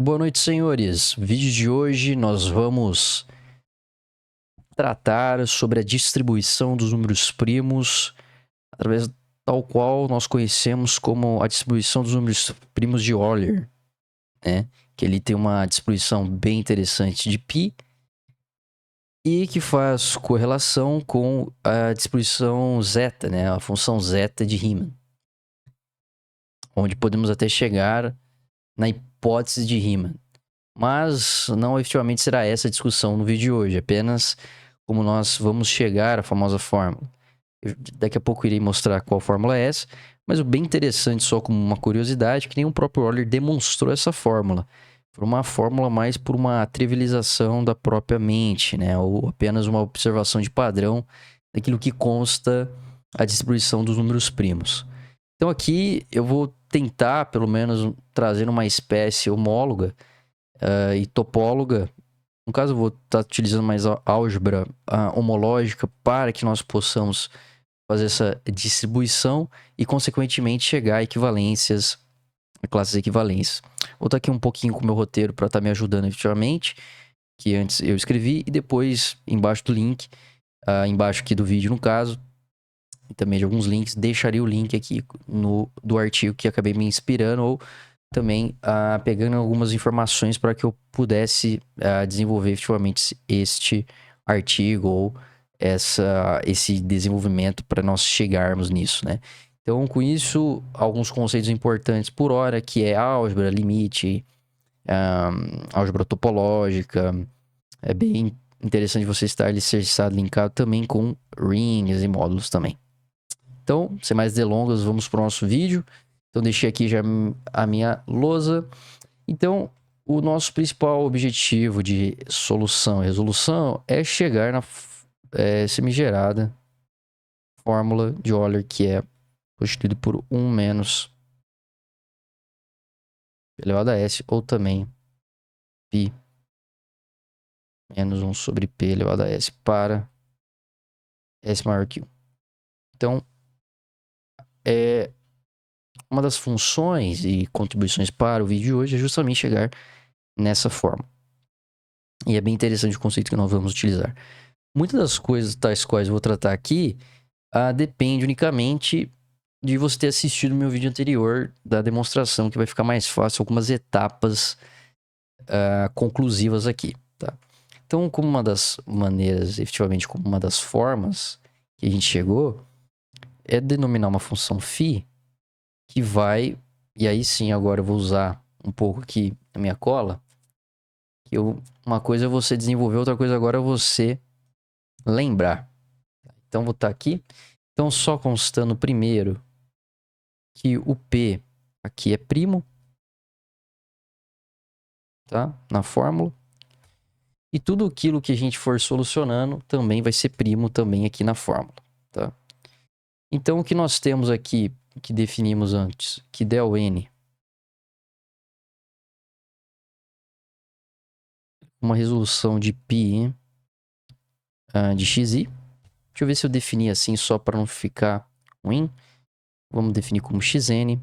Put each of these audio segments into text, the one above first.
Boa noite, senhores. No vídeo de hoje nós vamos tratar sobre a distribuição dos números primos, através tal qual nós conhecemos como a distribuição dos números primos de Euler, né? Que ele tem uma distribuição bem interessante de π e que faz correlação com a distribuição zeta, né? A função zeta de Riemann, onde podemos até chegar na hipótese de Riemann. Mas não efetivamente será essa a discussão no vídeo de hoje, apenas como nós vamos chegar à famosa fórmula. Daqui a pouco eu irei mostrar qual fórmula é essa, mas o bem interessante, só como uma curiosidade, que nem o próprio Euler demonstrou essa fórmula. Foi uma fórmula mais por uma trivialização da própria mente, né? Ou apenas uma observação de padrão daquilo que consta a distribuição dos números primos. Então aqui eu vou tentar, pelo menos, trazer uma espécie homóloga e topóloga. No caso, eu vou estar utilizando mais a álgebra homológica para que nós possamos fazer essa distribuição e, consequentemente, chegar a equivalências, a classes equivalentes. Vou estar aqui um pouquinho com o meu roteiro para estar me ajudando efetivamente, que antes eu escrevi, e depois, embaixo do link, embaixo aqui do vídeo, no caso, e também de alguns links, deixarei o link aqui do artigo que acabei me inspirando, ou também pegando algumas informações para que eu pudesse desenvolver efetivamente este artigo ou esse desenvolvimento para nós chegarmos nisso, né? Então, com isso, alguns conceitos importantes por hora, que é álgebra, limite, álgebra topológica. É bem interessante você estar alicerçado, linkado também com rings e módulos também. Então, sem mais delongas, vamos para o nosso vídeo. Então, deixei aqui já a minha lousa. Então, o nosso principal objetivo de solução e resolução é chegar na semigerada fórmula de Euler, que é constituído por 1 menos p elevado a s, ou também π menos 1 sobre p elevado a s para s maior que 1. Então, uma das funções e contribuições para o vídeo de hoje é justamente chegar nessa forma. E é bem interessante o conceito que nós vamos utilizar. Muitas das coisas tais quais eu vou tratar aqui depende unicamente de você ter assistido o meu vídeo anterior da demonstração, que vai ficar mais fácil algumas etapas conclusivas aqui, tá? Então, como uma das maneiras, efetivamente como uma das formas que a gente chegou, é denominar uma função φ que vai, e aí sim agora eu vou usar um pouco aqui a minha cola, que uma coisa é você desenvolver, outra coisa agora é você lembrar. Então, vou estar aqui. Então, só constando primeiro que o P aqui é primo, tá? Na fórmula. E tudo aquilo que a gente for solucionando também vai ser primo também aqui na fórmula, tá? Então, o que nós temos aqui, que definimos antes, que del n, uma resolução de π de xi. Deixa eu ver se eu defini assim só para não ficar ruim. Vamos definir como xn,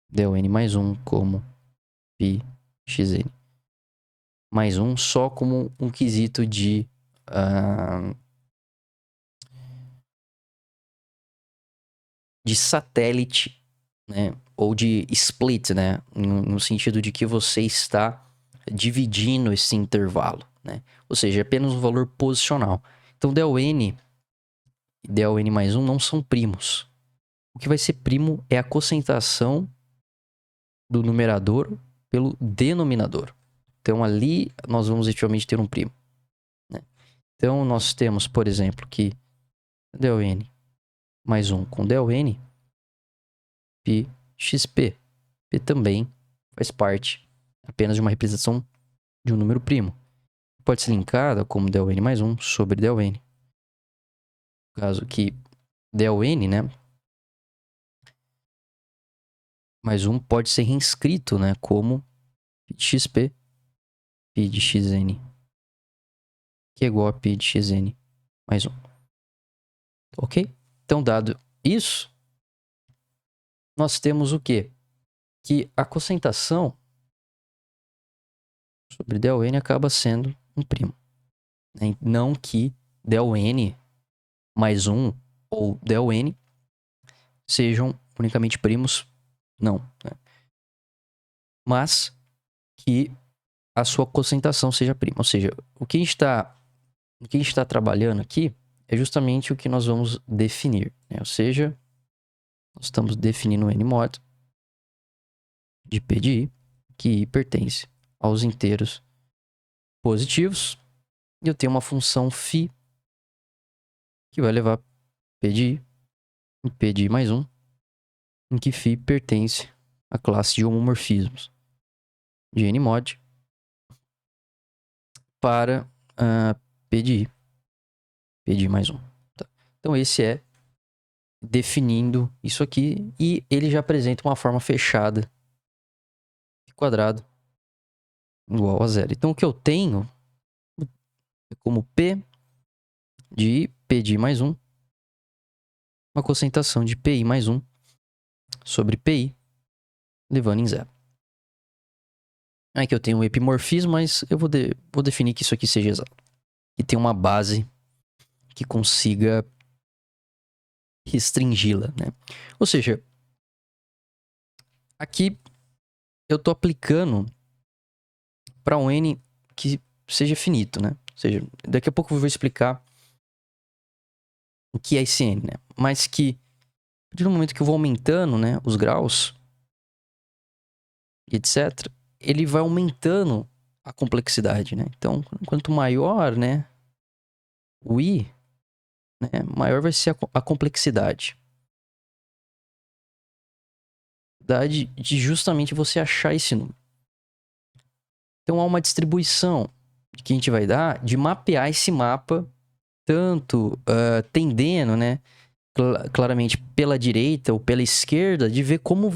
del n mais 1 como π xn. Mais 1 só como um quesito de satélite, né? Ou de split, né? No sentido de que você está dividindo esse intervalo, né? Ou seja, é apenas um valor posicional. Então, del n e del n mais 1 não são primos. O que vai ser primo é a concentração do numerador pelo denominador. Então, ali nós vamos efetivamente ter um primo, né? Então, nós temos, por exemplo, que del n mais 1 com del n, π xp. P também faz parte apenas de uma representação de um número primo. Pode ser linkada como del n mais 1 sobre del n. No caso que del n, né, mais 1 pode ser reescrito, né, como π de xp, π de xn, que é igual a π de xn mais 1. Ok? Então, dado isso, nós temos o quê? Que a concentração sobre del n acaba sendo um primo. Não que del n mais 1 ou del n sejam unicamente primos, não. Né? Mas que a sua cosentação seja prima. Ou seja, o que a gente está trabalhando aqui é justamente o que nós vamos definir. Né? Ou seja, nós estamos definindo o n-mod de P de I, que I pertence aos inteiros positivos. E eu tenho uma função φ que vai levar P de I em P de I mais 1, em que φ pertence à classe de homomorfismos de n-mod para P de I mais 1. Tá? Então esse é definindo isso aqui, e ele já apresenta uma forma fechada de quadrado igual a zero. Então o que eu tenho é como P de I, P de I mais 1, uma cosentação de PI mais 1 sobre PI, levando em zero. Aqui eu tenho um epimorfismo, mas eu vou definir que isso aqui seja exato. E tem uma base que consiga restringi-la, né? Ou seja, aqui eu estou aplicando para um n que seja finito, né? Ou seja, daqui a pouco eu vou explicar o que é esse n, né? Mas que, a partir do momento que eu vou aumentando, né, os graus, etc., ele vai aumentando a complexidade, né? Então, quanto maior, né, o i, né, maior vai ser a complexidade. De justamente você achar esse número. Então há uma distribuição que a gente vai dar de mapear esse mapa, tanto tendendo, né, claramente pela direita ou pela esquerda, de ver como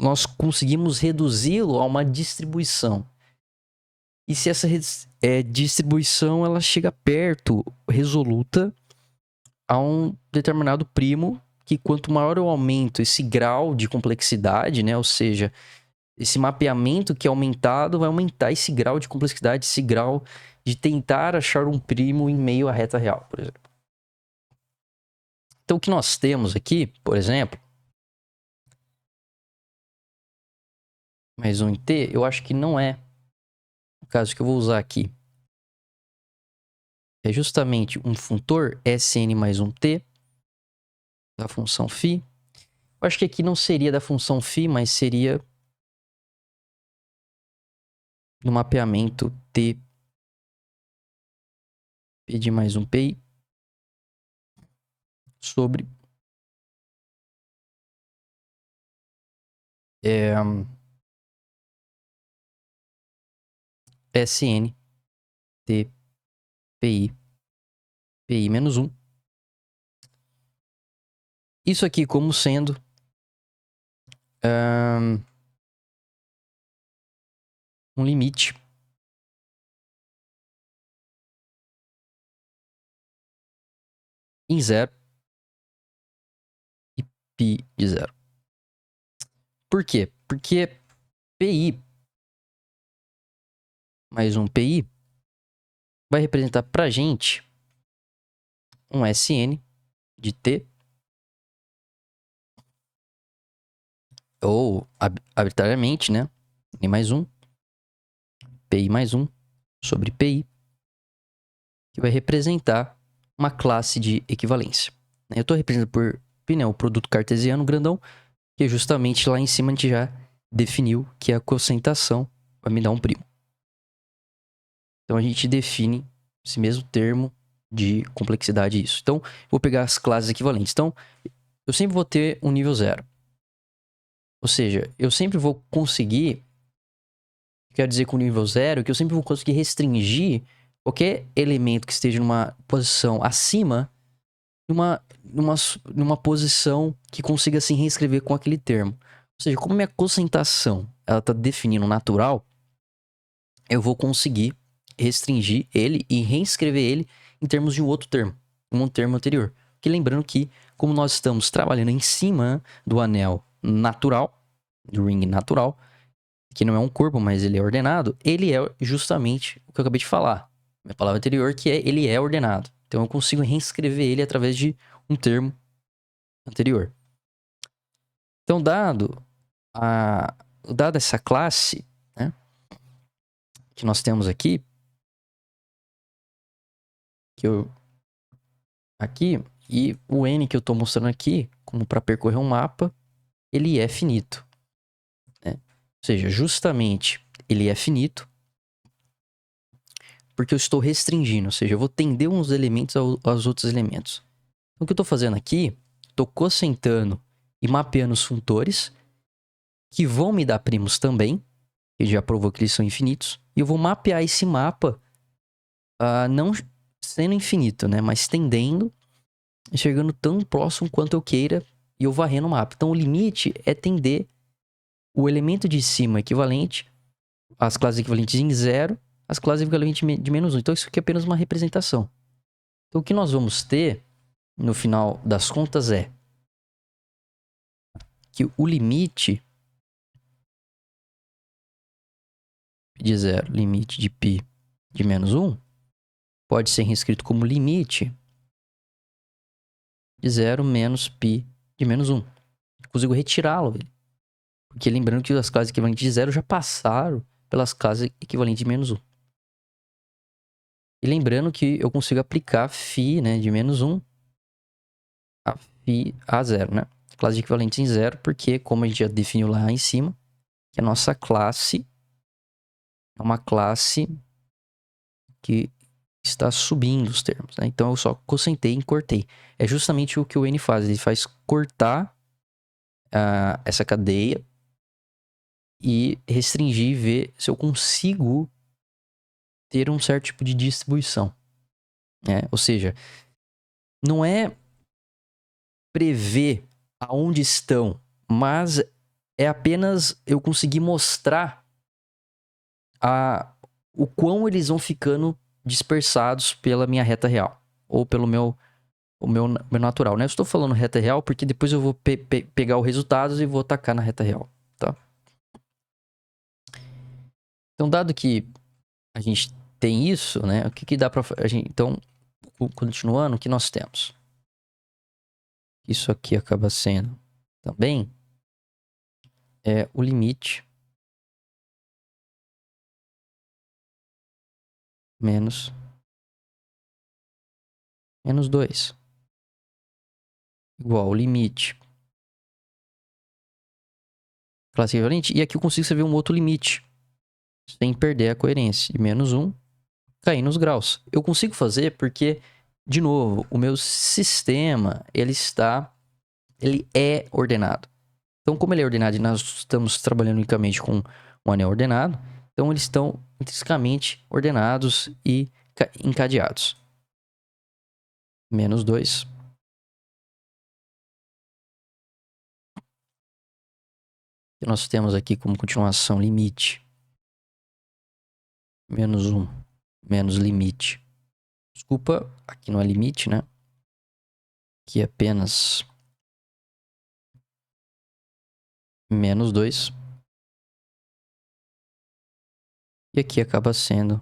nós conseguimos reduzi-lo a uma distribuição. E se essa distribuição ela chega perto, resoluta, a um determinado primo, que quanto maior eu aumento esse grau de complexidade, né, ou seja, esse mapeamento que é aumentado vai aumentar esse grau de complexidade, esse grau de tentar achar um primo em meio à reta real, por exemplo. Então, o que nós temos aqui, por exemplo, mais um em T, eu acho que não é o caso que eu vou usar aqui. É justamente um funtor Sn mais um T da função φ. Eu acho que aqui não seria da função φ, mas seria no mapeamento T P de mais um PI sobre Sn T PI PI menos 1. Isso aqui como sendo um limite em zero e π de zero. Por quê? Porque PI mais um PI vai representar pra gente um Sn de T ou arbitrariamente, né? N mais um, PI mais um sobre PI, que vai representar uma classe de equivalência. Eu estou representando por π, né, o produto cartesiano grandão, que justamente lá em cima a gente já definiu que a cosentação vai me dar um primo. Então a gente define esse mesmo termo de complexidade isso. Então, vou pegar as classes equivalentes. Então, eu sempre vou ter um nível 0. Ou seja, eu sempre vou conseguir, quero dizer com nível 0, que eu sempre vou conseguir restringir qualquer elemento que esteja numa posição acima, numa posição que consiga se reescrever com aquele termo. Ou seja, como minha cosentação ela está definindo natural, eu vou conseguir restringir ele e reescrever ele em termos de um outro termo, um termo anterior. Porque lembrando que, como nós estamos trabalhando em cima do anel natural, do ring natural, que não é um corpo, mas ele é ordenado, ele é justamente o que eu acabei de falar. Minha palavra anterior, que é ele é ordenado. Então eu consigo reescrever ele através de um termo anterior. Então, dada essa classe, né, que nós temos aqui, aqui, e o n que eu estou mostrando aqui, como para percorrer um mapa, ele é finito. Né? Ou seja, justamente ele é finito porque eu estou restringindo, ou seja, eu vou tender uns elementos aos outros elementos. Então, o que eu estou fazendo aqui, estou cocentando e mapeando os funtores, que vão me dar primos também, que já provou que eles são infinitos, e eu vou mapear esse mapa, não sendo infinito, né, mas tendendo, chegando tão próximo quanto eu queira, e eu varrendo o mapa. Então, o limite é tender o elemento de cima equivalente, as classes equivalentes em 0, as classes equivalentes de menos 1. Então, isso aqui é apenas uma representação. Então, o que nós vamos ter, no final das contas, é que o limite de 0, limite de π de menos 1, pode ser reescrito como limite de 0 menos π de menos 1. Eu consigo retirá-lo. Porque lembrando que as classes equivalentes de 0 já passaram pelas classes equivalentes de menos 1. E lembrando que eu consigo aplicar φ, né, de menos 1 a φ a 0, né? Classe equivalentes em 0, porque, como a gente já definiu lá em cima, que a nossa classe é uma classe que está subindo os termos, né? Então eu só cocentei e cortei. É justamente o que o N faz. Ele faz cortar essa cadeia e restringir e ver se eu consigo ter um certo tipo de distribuição. Né? Ou seja, não é prever aonde estão, mas é apenas eu conseguir mostrar o quão eles vão ficando dispersados pela minha reta real, ou pelo meu natural, né? Eu estou falando reta real porque depois eu vou pegar os resultados e vou tacar na reta real, tá? Então, dado que a gente tem isso, né? O que dá pra a gente... Então, continuando, o que nós temos? Isso aqui acaba sendo também o limite menos 2 igual ao limite classe equivalente. E aqui eu consigo escrever um outro limite sem perder a coerência. De menos 1 cair nos graus. Eu consigo fazer porque, de novo, o meu sistema, ele é ordenado. Então, como ele é ordenado e nós estamos trabalhando unicamente com um anel ordenado, então eles estão intrinsecamente ordenados e encadeados. Menos 2. Que nós temos aqui como continuação limite. Menos 1 menos limite. Desculpa, aqui não é limite, né? Aqui é apenas menos 2. E aqui acaba sendo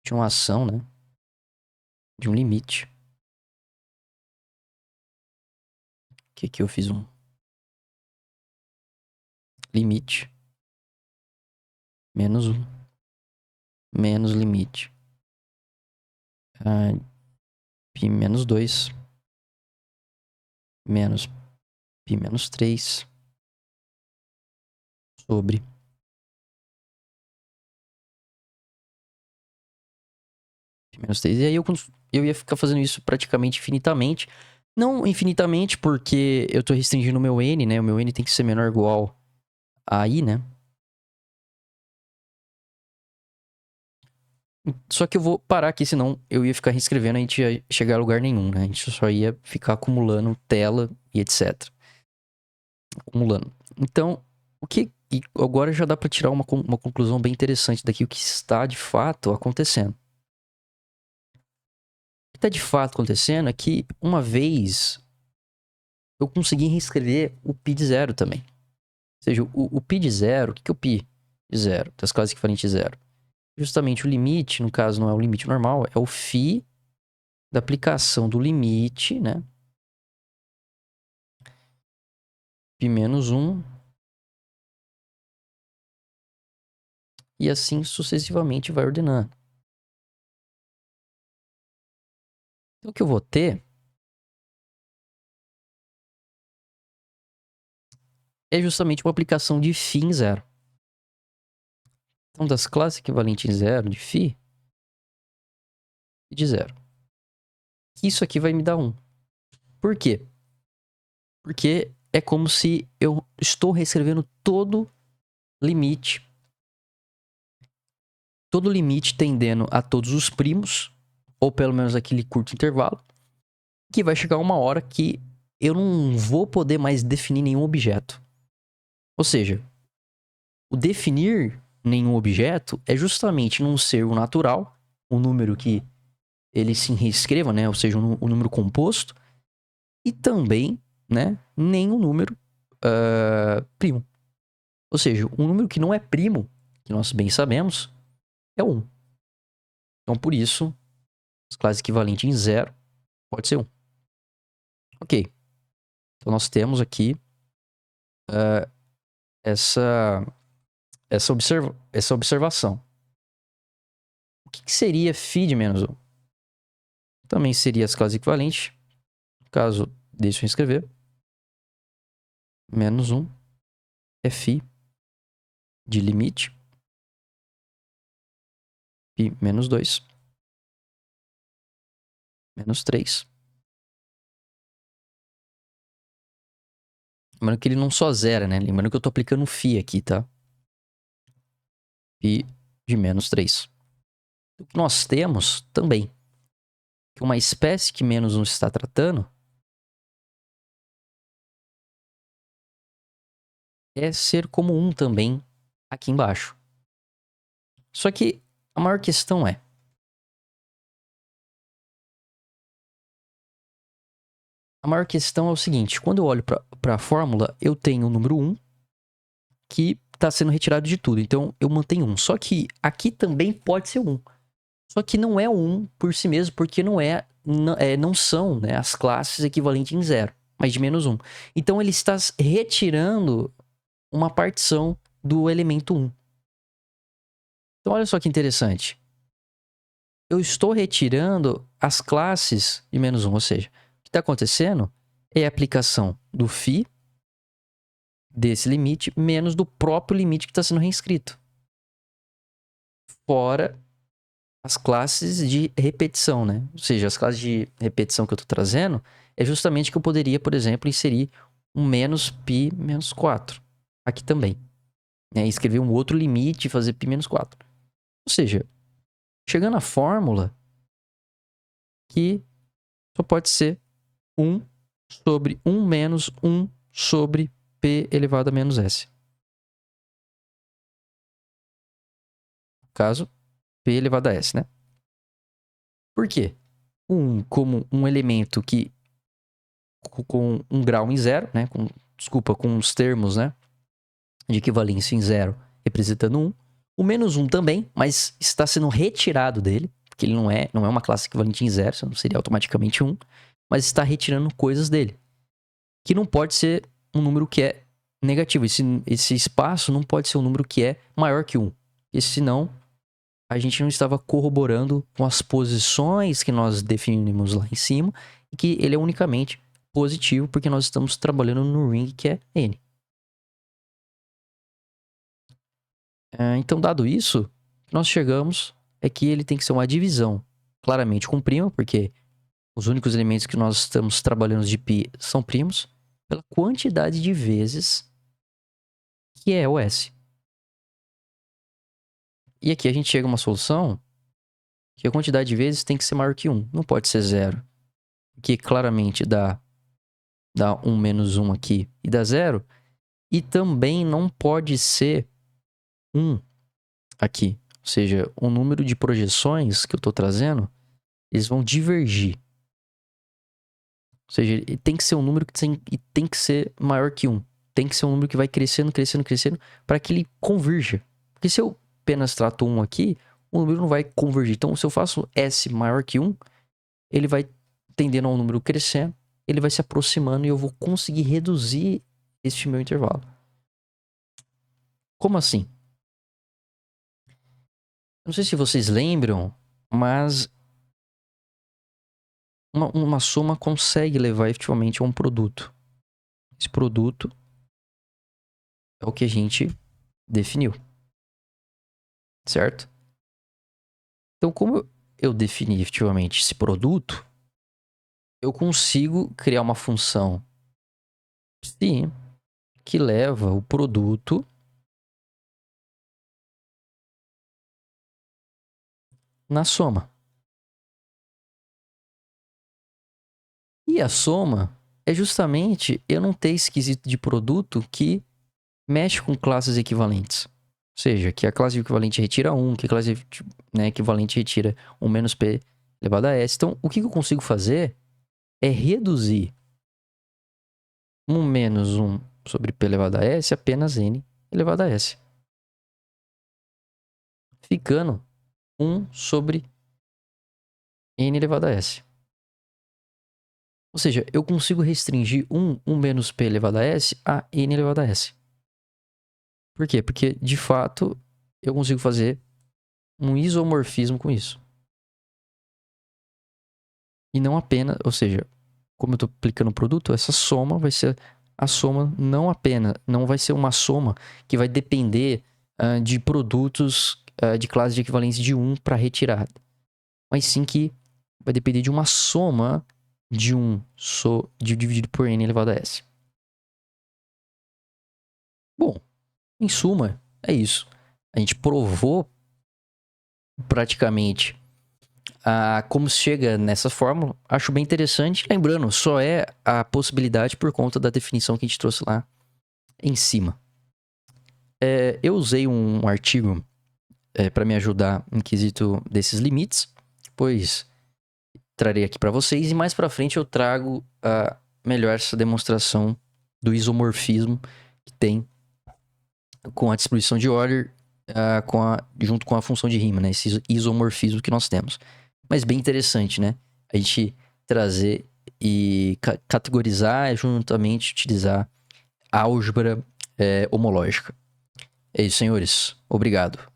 continuação, né? De um limite. Que aqui eu fiz um limite. Menos 1 menos limite. Π menos 2 menos π menos 3 sobre π menos 3. E aí eu ia ficar fazendo isso praticamente infinitamente. Não infinitamente porque eu tô restringindo o meu n, né? O meu n tem que ser menor ou igual a i, né? Só que eu vou parar aqui, senão eu ia ficar reescrevendo e a gente ia chegar a lugar nenhum, né? A gente só ia ficar acumulando tela e etc. Acumulando. Então, e agora já dá para tirar uma conclusão bem interessante daqui, o que está de fato acontecendo. O que está de fato acontecendo é que uma vez eu consegui reescrever o π de 0 também. seja, o π de zero, o que é o π de zero? Das classes equivalentes de zero. Justamente o limite, no caso não é o limite normal, é o φ da aplicação do limite, né? π menos 1. E assim sucessivamente vai ordenando. Então o que eu vou ter é justamente uma aplicação de φ em zero. Então das classes equivalentes em zero de φ de zero. Isso aqui vai me dar 1. Por quê? Porque é como se eu estou reescrevendo todo limite tendendo a todos os primos, ou pelo menos aquele curto intervalo, que vai chegar uma hora que eu não vou poder mais definir nenhum objeto. Ou seja, o definir nenhum objeto é justamente não ser o natural, um número que ele se reescreva, né? Ou seja, um número composto, e também, né, nem um número primo. Ou seja, um número que não é primo, que nós bem sabemos, é 1. Então, por isso, as classes equivalentes em zero pode ser 1. Ok. Então, nós temos aqui essa observação. O que seria φ de menos 1? Também seria as classes equivalentes. No caso, deixa eu escrever. Menos 1 é φ de limite. Π menos 2. Menos 3. Lembrando que ele não só zera, né? Lembrando que eu tô aplicando φ aqui, tá? Π de menos 3. O que nós temos também, que uma espécie que menos 1 está tratando é ser como 1 também aqui embaixo. Só que a maior questão é, o seguinte, quando eu olho para a fórmula, eu tenho o número 1 que está sendo retirado de tudo. Então, eu mantenho 1. Só que aqui também pode ser 1. Só que não é 1 por si mesmo, porque não são, né, as classes equivalentes em zero, mas de menos 1. Então, ele está retirando uma partição do elemento 1. Então, olha só que interessante. Eu estou retirando as classes de menos 1, ou seja, o que está acontecendo é a aplicação do φ desse limite menos do próprio limite que está sendo reescrito. Fora as classes de repetição, né? Ou seja, as classes de repetição que eu estou trazendo é justamente que eu poderia, por exemplo, inserir um menos π menos 4 aqui também. Né? Escrever um outro limite e fazer π menos 4. Ou seja, chegando à fórmula que só pode ser 1 sobre 1 menos 1 sobre p elevado a menos s. No caso, p elevado a s, né? Por quê? 1 como um elemento que com um grau em zero, né? Com os termos, né, de equivalência em zero representando 1. O menos 1 também, mas está sendo retirado dele, porque ele não é uma classe equivalente em zero, senão seria automaticamente 1, mas está retirando coisas dele. Que não pode ser um número que é negativo. Esse espaço não pode ser um número que é maior que 1. E senão, a gente não estava corroborando com as posições que nós definimos lá em cima, e que ele é unicamente positivo, porque nós estamos trabalhando no ring que é n. Então, dado isso, o que nós chegamos é que ele tem que ser uma divisão claramente com prima, porque os únicos elementos que nós estamos trabalhando de π são primos, pela quantidade de vezes que é o S. E aqui a gente chega a uma solução que a quantidade de vezes tem que ser maior que 1. Não pode ser 0. Que claramente dá 1 menos 1 aqui e dá 0. E também não pode ser 1 aqui. Ou seja, o número de projeções que eu estou trazendo, eles vão divergir. Ou seja, tem que ser um número que tem que ser maior que 1. tem que ser um número que vai crescendo, crescendo, crescendo, para que ele convirja. Porque se eu apenas trato 1 aqui, o número não vai convergir. Então, se eu faço S maior que 1, ele vai tendendo ao número crescendo, ele vai se aproximando e eu vou conseguir reduzir este meu intervalo. Como assim? Não sei se vocês lembram, mas uma soma consegue levar efetivamente a um produto. Esse produto é o que a gente definiu, certo? Então, como eu defini efetivamente esse produto, eu consigo criar uma função, sim, que leva o produto na soma. E a soma é justamente eu não ter esquisito de produto que mexe com classes equivalentes. Ou seja, que a classe equivalente retira 1, que a classe equivalente retira 1 menos p elevado a s. Então, o que eu consigo fazer é reduzir 1 menos 1 sobre p elevado a s apenas n elevado a s. Ficando 1 sobre n elevado a s. Ou seja, eu consigo restringir 1 menos p elevado a s a n elevado a s. Por quê? Porque, de fato, eu consigo fazer um isomorfismo com isso. E não apenas, ou seja, como eu estou aplicando o produto, essa soma vai ser a soma não vai ser uma soma que vai depender de produtos de classe de equivalência de 1 para retirada. Mas sim que vai depender de uma soma de 1 dividido por n elevado a s. Bom, em suma, é isso. A gente provou praticamente como chega nessa fórmula. Acho bem interessante. Lembrando, só é a possibilidade por conta da definição que a gente trouxe lá em cima. Eu usei um artigo para me ajudar em quesito desses limites, pois trarei aqui para vocês e mais para frente eu trago melhor essa demonstração do isomorfismo que tem com a distribuição de Euler junto com a função de Riemann, né? Esse isomorfismo que nós temos. Mas bem interessante, né? A gente trazer e categorizar e juntamente utilizar a álgebra homológica. É isso, senhores. Obrigado.